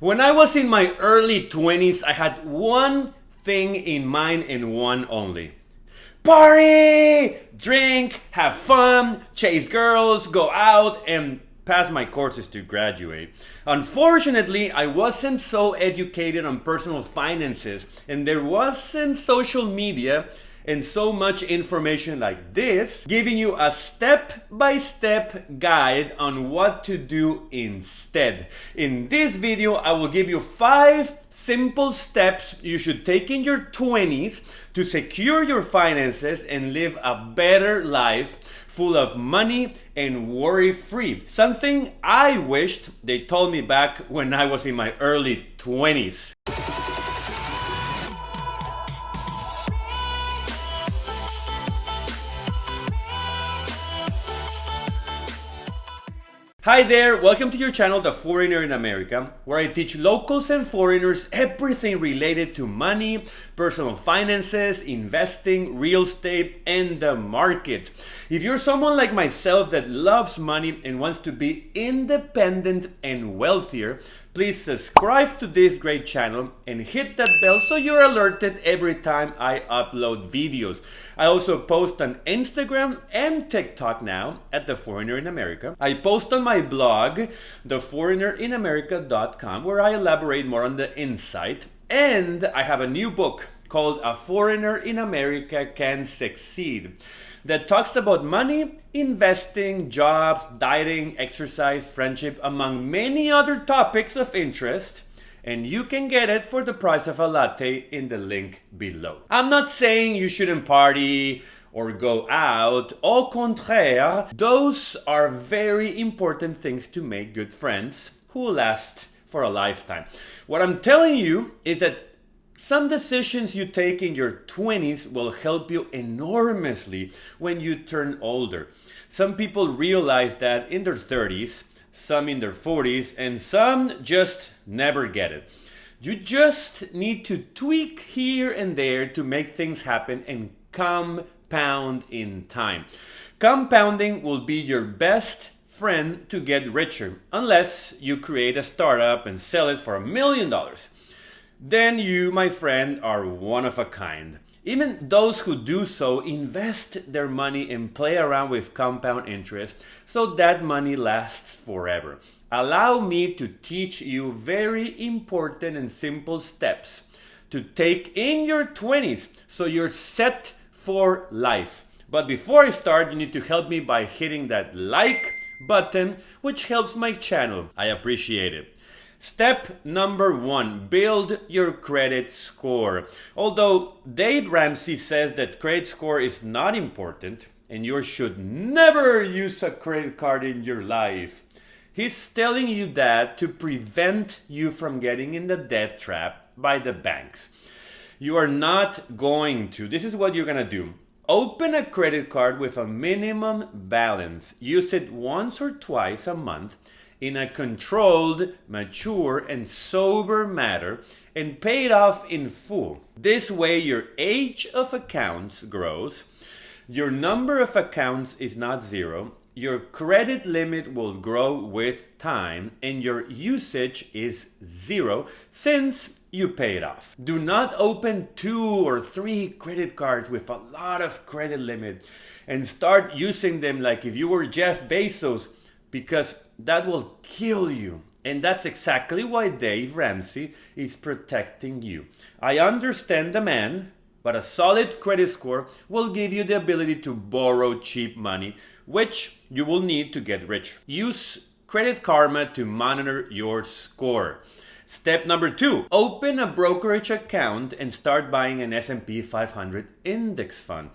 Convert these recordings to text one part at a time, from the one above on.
When I was in my early 20s, I had one thing in mind and one only. Party! Drink, have fun, chase girls, go out, and pass my courses to graduate. Unfortunately, I wasn't so educated on personal finances, and there wasn't social media and so much information like this, giving you a step-by-step guide on what to do instead. In this video, I will give you 5 simple steps you should take in your 20s to secure your finances and live a better life full of money and worry-free. Something I wished they told me back when I was in my early 20s. Hi there, welcome to your channel, The Foreigner in America, where I teach locals and foreigners everything related to money, personal finances, investing, real estate, and the market. If you're someone like myself that loves money and wants to be independent and wealthier, please subscribe to this great channel and hit that bell so you're alerted every time I upload videos. I also post on Instagram and TikTok now at The Foreigner in America. I post on my blog, theforeignerinamerika.com, where I elaborate more on the insight. And I have a new book called A Foreigner in America Can Succeed that talks about money, investing, jobs, dieting, exercise, friendship, among many other topics of interest. And you can get it for the price of a latte in the link below. I'm not saying you shouldn't party or go out. Au contraire, those are very important things to make good friends who last for a lifetime. What I'm telling you is that some decisions you take in your 20s will help you enormously when you turn older. Some people realize that in their 30s, some in their 40s, and some just never get it. You just need to tweak here and there to make things happen and compound in time. Compounding will be your best friend to get richer, unless you create a startup and sell it for $1 million. Then you, my friend, are one of a kind. Even those who do so invest their money and play around with compound interest so that money lasts forever. Allow me to teach you very important and simple steps to take in your 20s so you're set for life. But before I start, you need to help me by hitting that like button, which helps my channel. I appreciate it. Step number 1, build your credit score. Although Dave Ramsey says that credit score is not important and you should never use a credit card in your life, he's telling you that to prevent you from getting in the debt trap by the banks. You are not going to. This is what you're going to do. Open a credit card with a minimum balance. Use it once or twice a month in a controlled, mature, and sober manner, and pay it off in full. This way, your age of accounts grows, your number of accounts is not zero, your credit limit will grow with time, and your usage is zero since you pay it off. Do not open 2 or 3 credit cards with a lot of credit limit and start using them like if you were Jeff Bezos, because that will kill you. And that's exactly why Dave Ramsey is protecting you. I understand the man, but a solid credit score will give you the ability to borrow cheap money, which you will need to get rich. Use Credit Karma to monitor your score. Step number 2, open a brokerage account and start buying an S&P 500 index fund.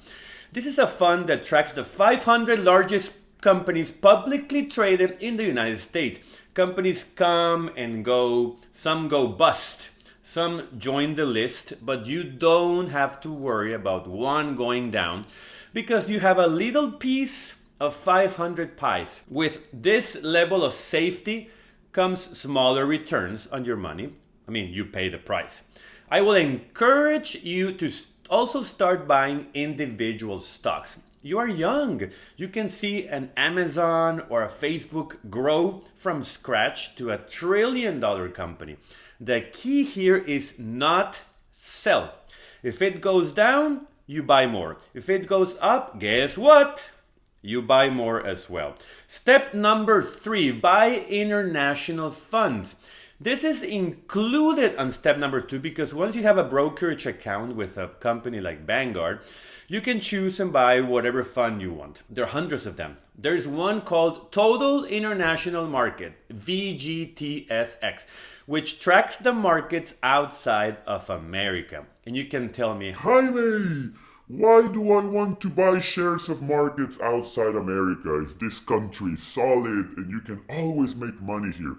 This is a fund that tracks the 500 largest companies publicly traded in the United States. Companies come and go, some go bust, some join the list, but you don't have to worry about one going down because you have a little piece of 500 pies. With this level of safety comes smaller returns on your money. I mean, you pay the price. I will encourage you to also start buying individual stocks. You are young. You can see an Amazon or a Facebook grow from scratch to a trillion-dollar company. The key here is not sell. If it goes down, you buy more. If it goes up, guess what? You buy more as well. Step number 3, buy international funds. This is included on step number 2 because once you have a brokerage account with a company like Vanguard, you can choose and buy whatever fund you want. There are hundreds of them. There's one called Total International Market, VGTSX, which tracks the markets outside of America. And you can tell me, Jaime, why do I want to buy shares of markets outside America if this country is solid and you can always make money here?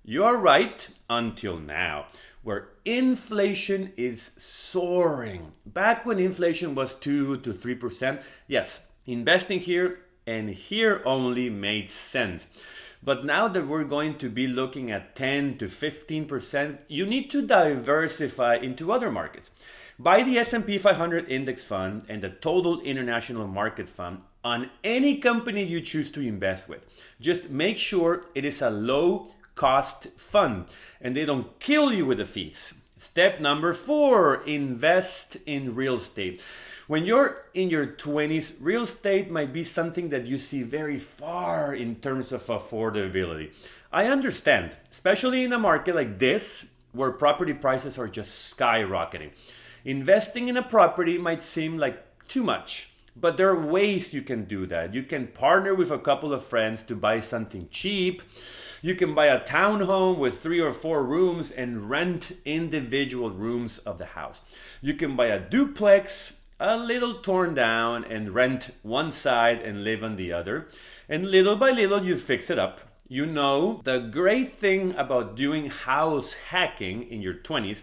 you are right until now, where inflation is soaring. Back when inflation was 2 to 3%, yes, investing here and here only made sense. But now that we're going to be looking at 10 to 15%, you need to diversify into other markets. Buy the S&P 500 Index Fund and the Total International Market Fund on any company you choose to invest with. Just make sure it is a low cost fund and they don't kill you with the fees. Step number 4, invest in real estate. When you're in your 20s, real estate might be something that you see very far in terms of affordability. I understand, especially in a market like this where property prices are just skyrocketing. Investing in a property might seem like too much, but there are ways you can do that. You can partner with a couple of friends to buy something cheap. You can buy a townhome with 3 or 4 rooms and rent individual rooms of the house. You can buy a duplex, a little torn down, and rent one side and live on the other. And little by little, you fix it up. You know, the great thing about doing house hacking in your 20s,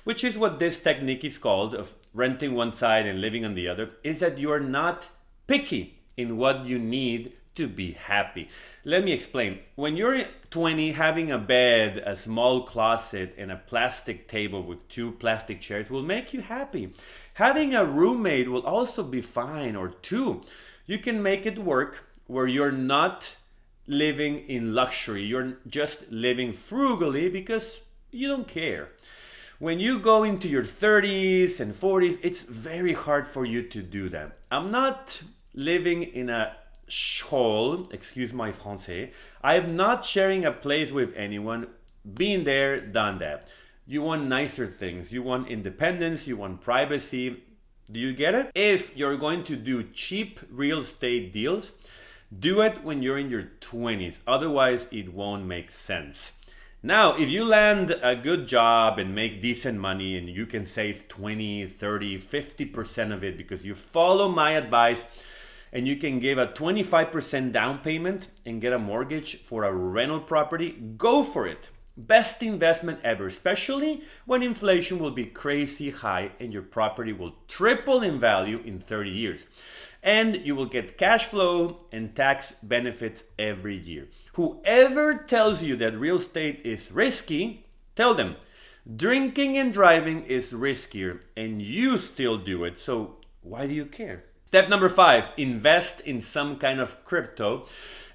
which is what this technique is called, of renting one side and living on the other, is that you are not picky in what you need to be happy. Let me explain. When you're 20, having a bed, a small closet, and a plastic table with 2 plastic chairs will make you happy. Having a roommate will also be fine, or 2. You can make it work where you're not living in luxury. You're just living frugally because you don't care. When you go into your 30s and 40s, it's very hard for you to do that. I'm not living in a hole, excuse my français. I'm not sharing a place with anyone. Been there, done that. You want nicer things. You want independence. You want privacy. Do you get it? If you're going to do cheap real estate deals, do it when you're in your 20s. Otherwise, it won't make sense. Now, if you land a good job and make decent money and you can save 20, 30, 50% of it because you follow my advice, and you can give a 25% down payment and get a mortgage for a rental property, go for it. Best investment ever, especially when inflation will be crazy high and your property will triple in value in 30 years. And you will get cash flow and tax benefits every year. Whoever tells you that real estate is risky, tell them drinking and driving is riskier and you still do it. So why do you care? Step number 5, invest in some kind of crypto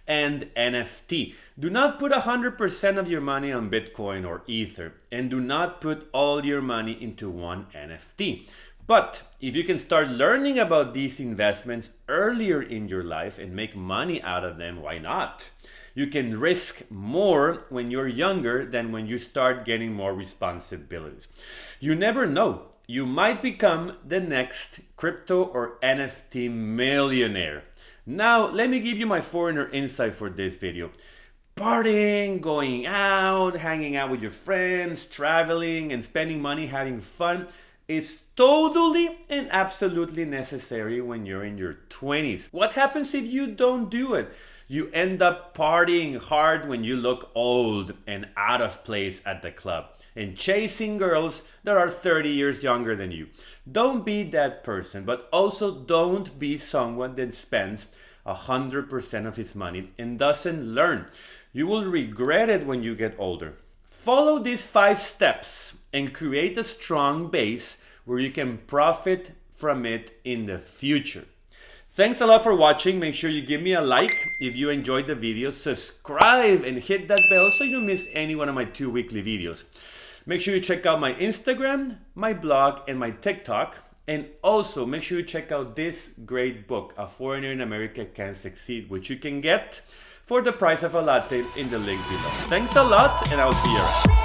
and NFT. Do not put 100% of your money on Bitcoin or Ether, and do not put all your money into one NFT. But if you can start learning about these investments earlier in your life and make money out of them, why not? You can risk more when you're younger than when you start getting more responsibilities. You never know. You might become the next crypto or NFT millionaire. Now, let me give you my foreigner insight for this video. Partying, going out, hanging out with your friends, traveling, and spending money having fun is totally and absolutely necessary when you're in your 20s. What happens if you don't do it? You end up partying hard when you look old and out of place at the club and chasing girls that are 30 years younger than you. Don't be that person, but also don't be someone that spends 100% of his money and doesn't learn. You will regret it when you get older. Follow these 5 steps and create a strong base where you can profit from it in the future. Thanks a lot for watching. Make sure you give me a like if you enjoyed the video, subscribe and hit that bell so you don't miss any one of my 2 weekly videos. Make sure you check out my Instagram, my blog, and my TikTok. And also make sure you check out this great book, A Foreigner in America Can Succeed, which you can get for the price of a latte in the link below. Thanks a lot, and I'll see you around.